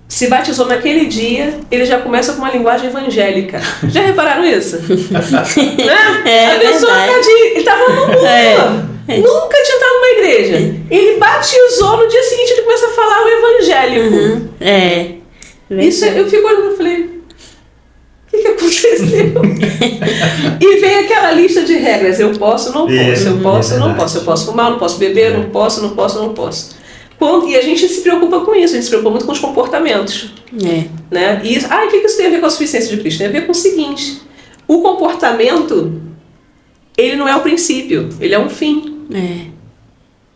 se batizou naquele dia, ele já começa com uma linguagem evangélica. Já repararam isso? Né? A pessoa ele estava no mundo. Nunca tinha entrado numa igreja. Ele batizou, no dia seguinte ele começa a falar o evangélico. Isso eu fico olhando e falei, o que aconteceu? E vem aquela lista de regras. Eu posso, não posso, eu posso, não posso. Eu posso fumar, não posso beber, não posso, não posso, não posso. E a gente se preocupa com isso, a gente se preocupa muito com os comportamentos. Né? E o que isso tem a ver com a suficiência de Cristo? Tem a ver com o seguinte: o comportamento, ele não é o princípio, ele é um fim.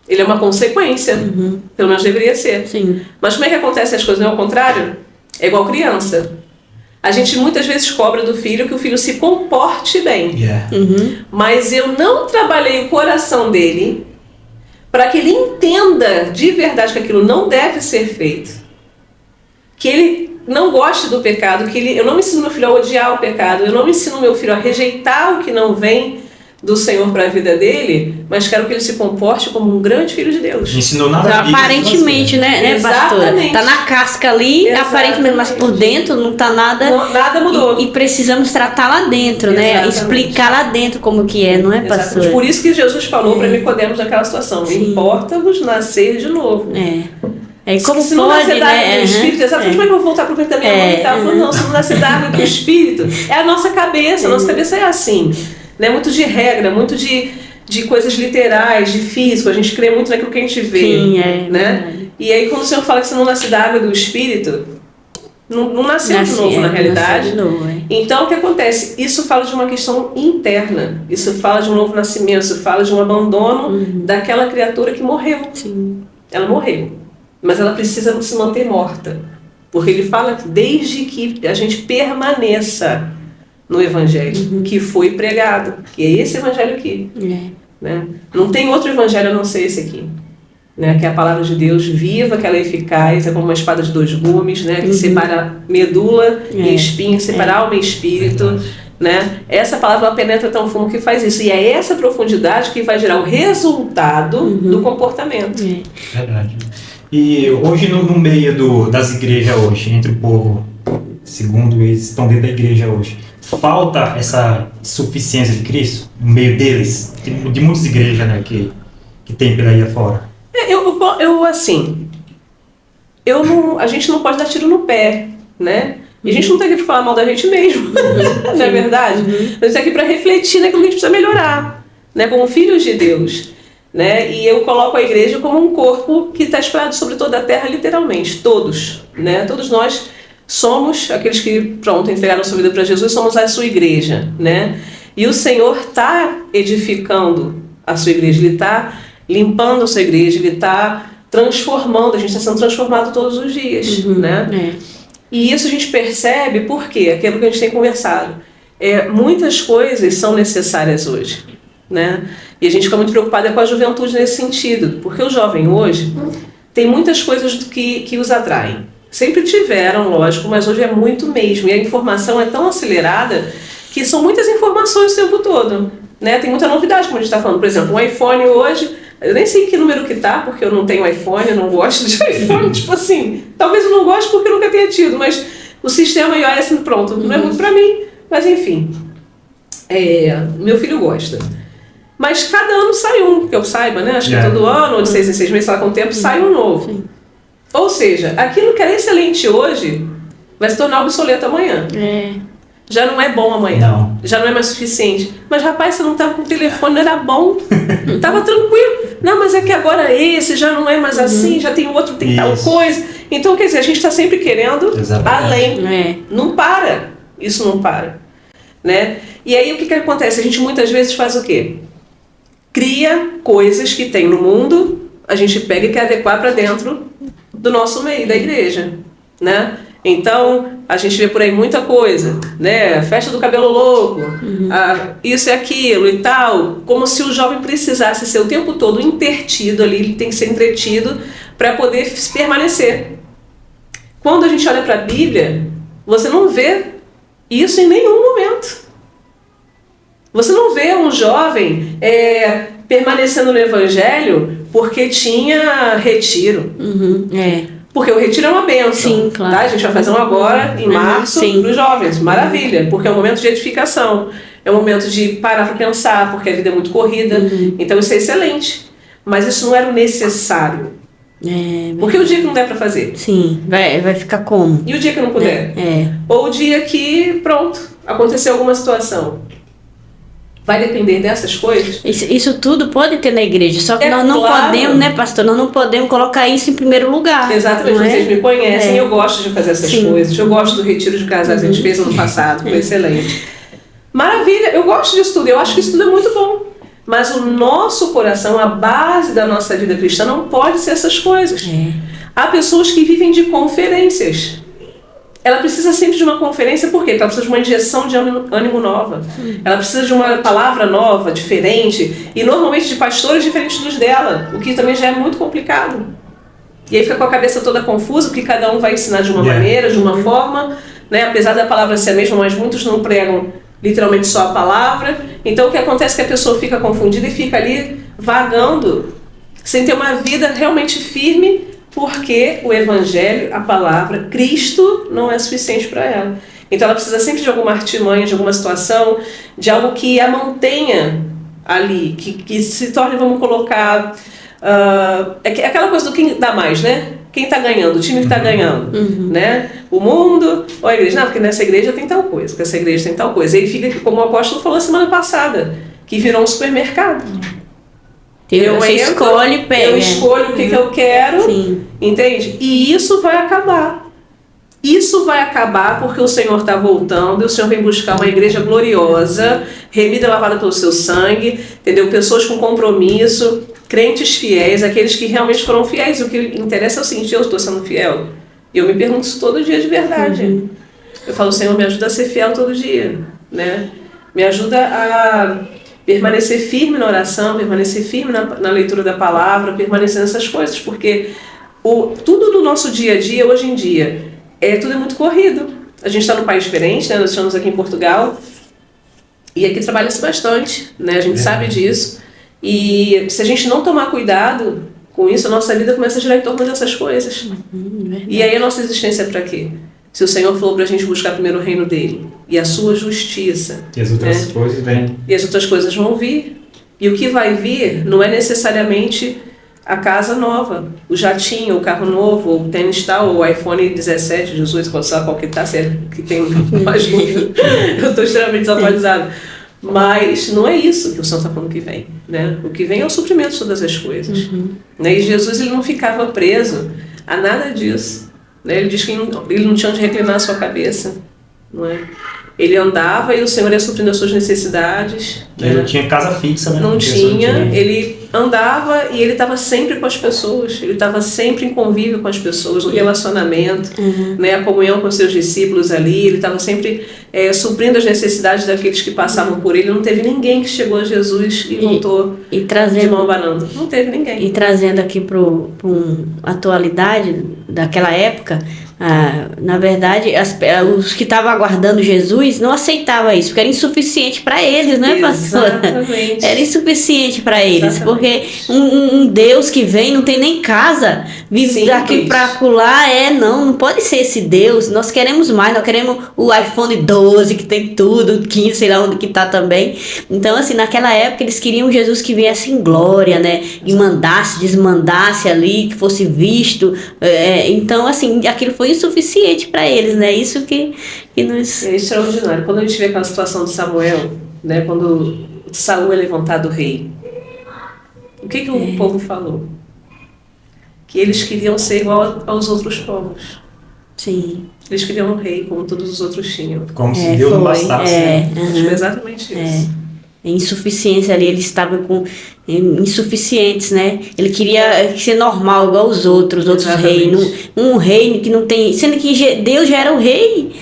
Ele é uma consequência, pelo menos deveria ser. Sim. Mas como é que acontece as coisas? Não é ao contrário? É igual criança. A gente muitas vezes cobra do filho que o filho se comporte bem. Mas eu não trabalhei o coração dele para que ele entenda de verdade que aquilo não deve ser feito. Que ele não goste do pecado, eu não ensino meu filho a odiar o pecado, eu não ensino meu filho a rejeitar o que não vem do Senhor para a vida dele, mas quero que ele se comporte como um grande filho de Deus. Não ensinou nada disso. Aparentemente, né, pastor? Tá na casca ali, aparentemente, mas por dentro não tá nada. Nada mudou. E precisamos tratar lá dentro, né? Explicar lá dentro como que é, não é, pastor? Por isso que Jesus falou para Nicodemos naquela situação: importa-vos nascer de novo. Como se não nascer da água do Espírito, exatamente como é que eu vou voltar para o peito da minha mãe? Falando, não, se não nascer da água do Espírito, é a nossa cabeça é assim. Né? Muito de regra, muito de coisas literais, de físico, a gente crê muito naquilo que a gente vê. Né? E aí quando o Senhor fala que se não nasce da água do Espírito, não nasceu de novo na realidade. Então o que acontece? Isso fala de uma questão interna, isso fala de um novo nascimento, isso fala de um abandono daquela criatura que morreu. Ela morreu, mas ela precisa se manter morta, porque ele fala que desde que a gente permaneça no evangelho que foi pregado, que é esse evangelho aqui, né? Não tem outro evangelho a não ser esse aqui, né? Que é a palavra de Deus viva, que ela é eficaz, é como uma espada de 2 gumes, né? Que separa medula e espinho, separa alma e espírito, né? Essa palavra ela penetra tão fundo que faz isso, e é essa profundidade que vai gerar o resultado do comportamento. Verdade. E hoje no meio das igrejas hoje, entre o povo, segundo eles estão dentro da igreja hoje, falta essa suficiência de Cristo no meio deles, de muitas igrejas, né, que tem por aí afora? A gente não pode dar tiro no pé, né? E a gente não está aqui para falar mal da gente mesmo, não é verdade? A gente está aqui para refletir naquilo que a gente precisa melhorar, né? Como filhos de Deus, né? E eu coloco a igreja como um corpo que está espalhado sobre toda a terra, literalmente, todos, né? Todos nós somos aqueles que, entregaram sua vida para Jesus, somos a sua igreja, né? E o Senhor está edificando a sua igreja, Ele está limpando a sua igreja, Ele está transformando, a gente está sendo transformado todos os dias, né? E isso a gente percebe porque, aquilo que a gente tem conversado, muitas coisas são necessárias hoje, né? E a gente fica muito preocupada com a juventude nesse sentido, porque o jovem hoje tem muitas coisas que os atraem. Sempre tiveram, lógico, mas hoje é muito mesmo. E a informação é tão acelerada que são muitas informações o tempo todo, né? Tem muita novidade, como a gente está falando. Por exemplo, um iPhone hoje, eu nem sei que número que tá, porque eu não tenho iPhone, eu não gosto de iPhone. Tipo assim, talvez eu não goste porque eu nunca tenha tido, mas o sistema iOS, pronto, não é muito para mim, mas enfim, meu filho gosta. Mas cada ano sai um, que eu saiba, né? Acho que todo ano, ou de 6 em 6 meses, sei lá quanto tempo, sai um novo. Sim. Ou seja, aquilo que era excelente hoje vai se tornar obsoleto amanhã. Já não é bom amanhã. Já não é mais suficiente. Mas, rapaz, você não estava com o telefone, não era bom. Estava tranquilo. Não, mas é que agora esse já não é mais assim, já tem outro, tem tal coisa. Então, quer dizer, a gente está sempre querendo além. Não para. Isso não para. Né? E aí, o que acontece? A gente muitas vezes faz o quê? Cria coisas que tem no mundo, a gente pega e quer adequar para dentro do nosso meio, da igreja. Né? Então, a gente vê por aí muita coisa, né? Festa do cabelo louco, isso e aquilo e tal, como se o jovem precisasse ser o tempo todo intertido ali, ele tem que ser entretido para poder permanecer. Quando a gente olha para a Bíblia, você não vê isso em nenhum momento. Você não vê um jovem permanecendo no Evangelho porque tinha retiro. Porque o retiro é uma bênção. Sim, claro. Tá? A gente vai fazer um agora, em março, para os jovens. Maravilha, porque é um momento de edificação. É um momento de parar para pensar, porque a vida é muito corrida. Então isso é excelente. Mas isso não era o necessário. Porque o dia que não der para fazer? Sim, vai ficar como? E o dia que não puder? Ou o dia que, pronto, aconteceu alguma situação? Vai depender dessas coisas? Isso tudo pode ter na igreja, só que nós não podemos, né, pastor? Nós não podemos colocar isso em primeiro lugar. Exatamente, vocês me conhecem, eu gosto de fazer essas coisas. Eu gosto do retiro de casais, a gente fez ano passado, foi excelente. Maravilha, eu gosto disso tudo, eu acho que isso tudo é muito bom. Mas o nosso coração, a base da nossa vida cristã, não pode ser essas coisas. Há pessoas que vivem de conferências. Ela precisa sempre de uma conferência, por quê? Porque ela precisa de uma injeção de ânimo nova. Ela precisa de uma palavra nova, diferente, e normalmente de pastores diferentes dos dela, o que também já é muito complicado. E aí fica com a cabeça toda confusa, porque cada um vai ensinar de uma maneira, de uma forma, né? Apesar da palavra ser a mesma, mas muitos não pregam literalmente só a palavra. Então o que acontece é que a pessoa fica confundida e fica ali vagando, sem ter uma vida realmente firme, porque o Evangelho, a palavra, Cristo não é suficiente para ela. Então ela precisa sempre de alguma artimanha, de alguma situação, de algo que a mantenha ali, que se torne, vamos colocar, aquela coisa do quem dá mais, né? Quem está ganhando, o time que está ganhando, né? O mundo, ou a igreja, não, porque nessa igreja tem tal coisa, porque essa igreja tem tal coisa. E aí fica, como o apóstolo falou semana passada, que virou um supermercado. Você escolhe, pega. Eu escolho o que eu quero, entende? E isso vai acabar. Isso vai acabar porque o Senhor está voltando e o Senhor vem buscar uma igreja gloriosa, remida, lavada pelo seu sangue, entendeu? Pessoas com compromisso, crentes fiéis, aqueles que realmente foram fiéis. O que interessa é o seguinte: eu estou sendo fiel. E eu me pergunto isso todo dia de verdade. Eu falo: Senhor, me ajuda a ser fiel todo dia, né? Me ajuda a permanecer firme na oração, permanecer firme na leitura da palavra, permanecer nessas coisas, porque tudo do nosso dia a dia, hoje em dia, tudo é muito corrido. A gente está num país diferente, né? Nós estamos aqui em Portugal, e aqui trabalha-se bastante, né? A gente sabe disso, e se a gente não tomar cuidado com isso, a nossa vida começa a girar em torno dessas coisas. E aí a nossa existência é para quê? Se o Senhor falou para a gente buscar primeiro o reino dele e a sua justiça. E as outras coisas vêm. E as outras coisas vão vir. E o que vai vir não é necessariamente a casa nova, o jatinho, o carro novo, o tênis tal, o iPhone 17, 18, qual que tá, que tem mais número. Eu estou extremamente desatualizado. Mas não é isso que o Senhor está falando que vem. Né? O que vem é o suprimento de todas as coisas. Né? E Jesus, ele não ficava preso a nada disso. Ele diz que ele não tinha onde reclinar a sua cabeça, não é? Ele andava e o Senhor ia suprindo as suas necessidades. Ele não tinha casa fixa, né? Não tinha, ele andava e ele estava sempre com as pessoas, ele estava sempre em convívio com as pessoas, no relacionamento, né? A comunhão com os seus discípulos ali, ele estava sempre suprindo as necessidades daqueles que passavam por ele. Não teve ninguém que chegou a Jesus e voltou de mão abanando. Não teve ninguém. E trazendo aqui para a atualidade daquela época, Na verdade, os que estavam aguardando Jesus não aceitavam isso, porque era insuficiente para eles, não é, pastora? Exatamente. Era insuficiente para eles, Exatamente. porque um Deus que vem não tem nem casa, vive daqui para acolá, não pode ser esse Deus. Nós queremos mais, nós queremos o iPhone 12 que tem tudo, 15, sei lá onde que tá também. Então, assim, naquela época eles queriam Jesus que viesse em glória, né? E mandasse, desmandasse ali, que fosse visto. Então, assim, aquilo foi insuficiente para eles, né? Isso que nos... É extraordinário. Quando a gente vê aquela situação de Samuel, né? Quando Saul é levantado rei, o que o povo falou? Que eles queriam ser igual aos outros povos. Sim. Eles queriam um rei como todos os outros tinham. Como se Deus não bastasse. Foi exatamente isso. Insuficiência ali, eles estavam com insuficientes, né? Ele queria ser normal, igual os outros reinos. Um reino que não tem... Sendo que Deus já era o rei,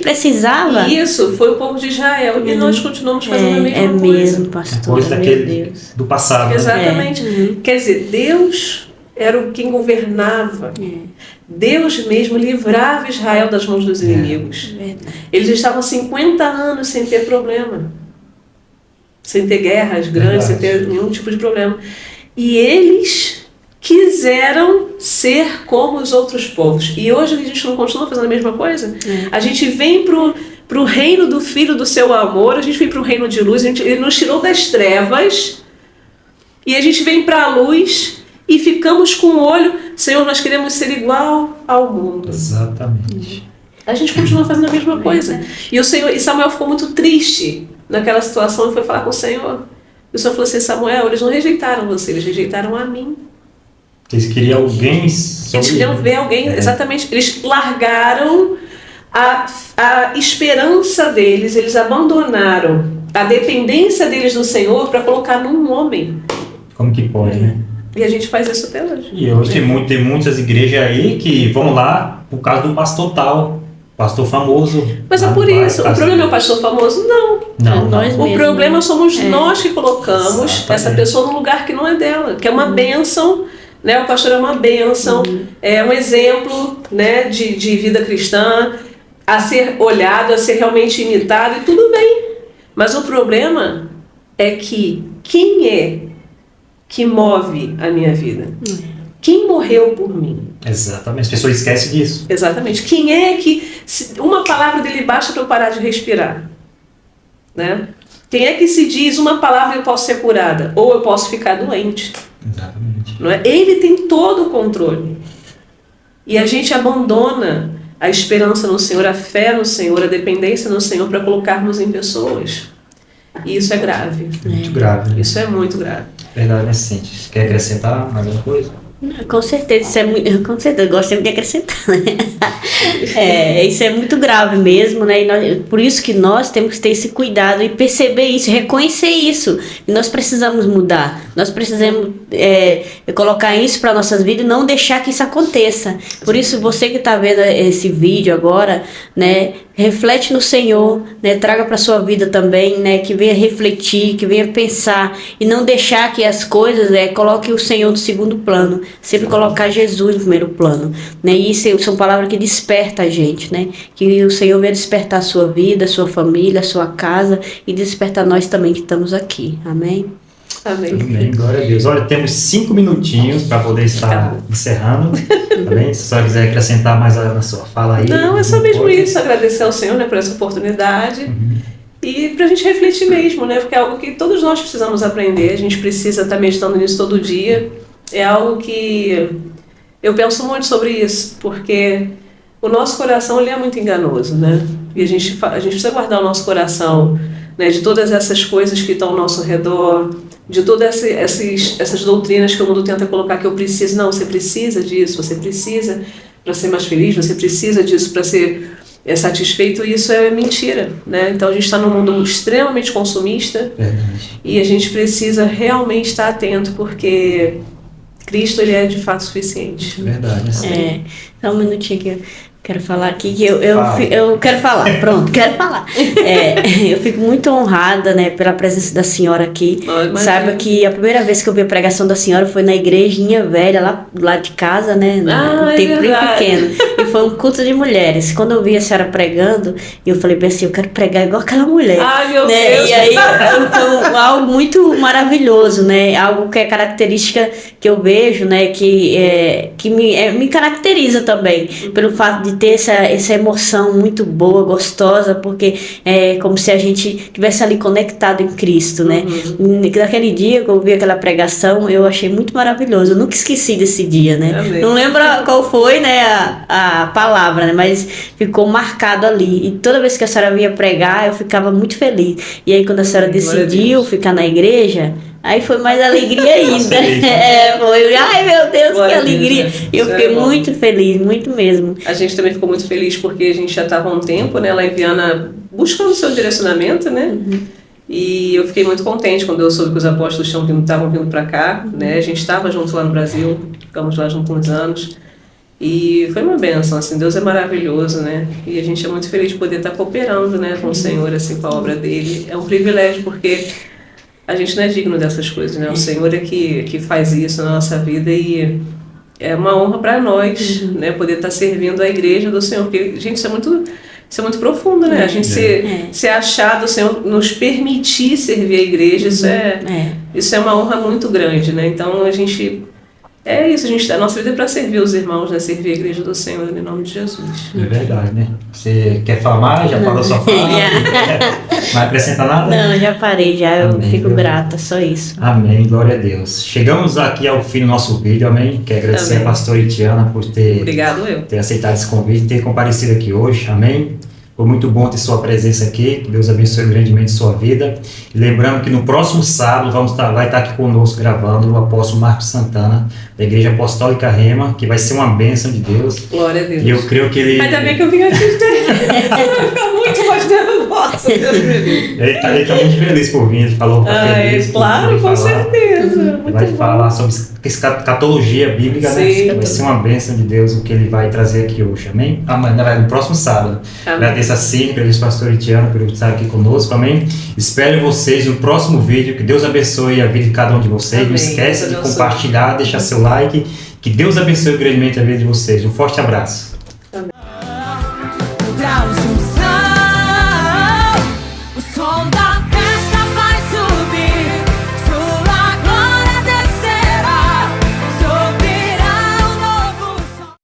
precisava. E isso foi o povo de Israel. E nós continuamos fazendo a mesma coisa. É mesmo, pastor. Coisa do passado. Exatamente. Né? Quer dizer, Deus era quem governava. Deus mesmo livrava Israel das mãos dos inimigos. Eles estavam 50 anos sem ter problema. Sem ter guerras grandes, sem ter nenhum tipo de problema. E eles quiseram ser como os outros povos. E hoje a gente não continua fazendo a mesma coisa? A gente vem pro reino do Filho do seu amor, a gente vem pro reino de luz, ele nos tirou das trevas, e a gente vem para a luz e ficamos com o olho, Senhor, nós queremos ser igual ao mundo. Exatamente. A gente continua fazendo a mesma coisa. E Samuel ficou muito triste naquela situação e foi falar com o Senhor. E o Senhor falou assim: Samuel, eles não rejeitaram você, eles rejeitaram a mim. Eles queriam alguém Eles queriam ver alguém, exatamente. Eles largaram a esperança deles, eles abandonaram a dependência deles do Senhor para colocar num homem. Como que pode, né? E a gente faz isso até hoje. E hoje tem muitas igrejas aí que vão lá por causa do pastor tal. Pastor famoso. Mas é por isso. O problema é o pastor famoso? Não. Nós O mesmos, problema né? somos nós que colocamos essa pessoa num lugar que não é dela, que é uma bênção, né? O pastor é uma bênção, é um exemplo, né, de vida cristã, a ser olhado, a ser realmente imitado, e tudo bem. Mas o problema é que quem é que move a minha vida? Quem morreu por mim? Exatamente, as pessoas esquecem disso. Exatamente. Quem é que... uma palavra dele basta para eu parar de respirar? Né? Quem é que se diz uma palavra eu posso ser curada? Ou eu posso ficar doente? Exatamente. Não é? Ele tem todo o controle. E a gente abandona a esperança no Senhor, a fé no Senhor, a dependência no Senhor para colocarmos em pessoas. E isso é grave. Muito grave, né? Isso é muito grave. Verdade, né, Cíntia? Quer acrescentar mais alguma coisa? Com certeza, isso é muito, com certeza, eu gosto sempre de acrescentar, né? Isso é muito grave mesmo, né? E por isso que nós temos que ter esse cuidado e perceber isso, reconhecer isso. E nós precisamos mudar, nós precisamos colocar isso para nossas vidas e não deixar que isso aconteça. Por isso, você que está vendo esse vídeo agora, né? Reflete no Senhor, né? Traga para sua vida também, né? Que venha refletir, que venha pensar e não deixar que as coisas coloque o Senhor no segundo plano, sempre colocar Jesus no primeiro plano, né? E isso são palavras que despertam a gente, né? Que o Senhor venha despertar a sua vida, a sua família, a sua casa e despertar nós também que estamos aqui, amém? Amém. Amém, glória a Deus. Olha, temos 5 minutinhos para poder estar encerrando. Também, se a senhora quiser acrescentar mais na sua fala aí. Não, é só mesmo isso, agradecer ao Senhor, né, por essa oportunidade. E para a gente refletir mesmo, né, porque é algo que todos nós precisamos aprender. A gente precisa estar meditando nisso todo dia. É algo que eu penso muito sobre isso, porque o nosso coração ele é muito enganoso, né? E a gente precisa guardar o nosso coração, né, de todas essas coisas que estão ao nosso redor, de todas essas doutrinas que o mundo tenta colocar que eu preciso. Não, você precisa disso, você precisa para ser mais feliz, você precisa disso para ser satisfeito, e isso é mentira, né? Então a gente está num mundo extremamente consumista. Verdade. E a gente precisa realmente estar atento, porque Cristo ele é de fato suficiente. Verdade. Assim. Só um minutinho que eu quero falar aqui, que eu quero falar, pronto, quero falar. Eu fico muito honrada, né, pela presença da senhora aqui. Saiba que a primeira vez que eu vi a pregação da senhora foi na igrejinha velha, lá de casa, né, no templo bem pequeno. E foi um culto de mulheres. Quando eu vi a senhora pregando, eu falei bem assim, eu quero pregar igual aquela mulher. Ai, meu né? Deus. E aí, então, algo muito maravilhoso, né? Algo que é característica que eu vejo, né? Que me caracteriza também, pelo fato de ter essa emoção muito boa, gostosa, porque é como se a gente estivesse ali conectado em Cristo, né? Naquele dia que eu vi aquela pregação, eu achei muito maravilhoso. Eu nunca esqueci desse dia, né? Amém. Não lembro qual foi, né, a palavra, né? Mas ficou marcado ali. E toda vez que a senhora vinha pregar, eu ficava muito feliz. E aí, quando a senhora decidiu ficar na igreja, aí foi mais alegria ainda. Foi, ai meu Deus, Glória que alegria. Deus, né? Eu fiquei muito feliz, muito mesmo. A gente também ficou muito feliz porque a gente já estava há um tempo, né, lá em Viana, buscando o seu direcionamento, né? E eu fiquei muito contente quando eu soube que os apóstolos estavam vindo para cá, né? A gente estava junto lá no Brasil, ficamos lá junto uns anos. E foi uma bênção, assim, Deus é maravilhoso, né? E a gente é muito feliz de poder estar cooperando, né, com o Senhor, assim, com a obra dele. É um privilégio porque a gente não é digno dessas coisas, né? O Senhor é que faz isso na nossa vida e é uma honra para nós, né, poder estar servindo a igreja do Senhor. Porque, gente, isso é muito profundo, né? A gente ser achado, o Senhor nos permitir servir a igreja, isso é uma honra muito grande, né? Então a gente... É isso, a nossa vida é para servir os irmãos, né? Servir a igreja do Senhor, em nome de Jesus. É verdade, né? Você quer falar mais? Já parou sua fala? Vai acrescentar nada? Não, já parei, eu Amém, fico viu? grata, só isso. Amém, glória a Deus. Chegamos aqui ao fim do nosso vídeo, amém? Quero agradecer Amém. a pastora Itiana por ter Obrigado, aceitado esse convite e ter comparecido aqui hoje, amém? Foi muito bom ter sua presença aqui, que Deus abençoe grandemente sua vida. E lembrando que no próximo sábado vai estar aqui conosco gravando o apóstolo Marcos Santana, da Igreja Apostólica Rema, que vai ser uma bênção de Deus. Glória a Deus. E eu creio que ele... Ainda bem que eu vim aqui. Vai ficar muito mais nervosa. Ele está muito feliz por vir, ele falou feliz. Claro, com certeza. Muito Vai bom. falar sobre escatologia bíblica, Sim. né? Vai ser uma bênção de Deus o que ele vai trazer aqui hoje, amém? Amanhã, no próximo sábado. Amém. Agradeço a Cine, agradeço ao pastor Itiano por estar aqui conosco, amém? Espero vocês no próximo vídeo, que Deus abençoe a vida de cada um de vocês. Amém. Não esquece de Deus abençoe. compartilhar, deixar seu like, que Deus abençoe grandemente a vida de vocês. Um forte abraço.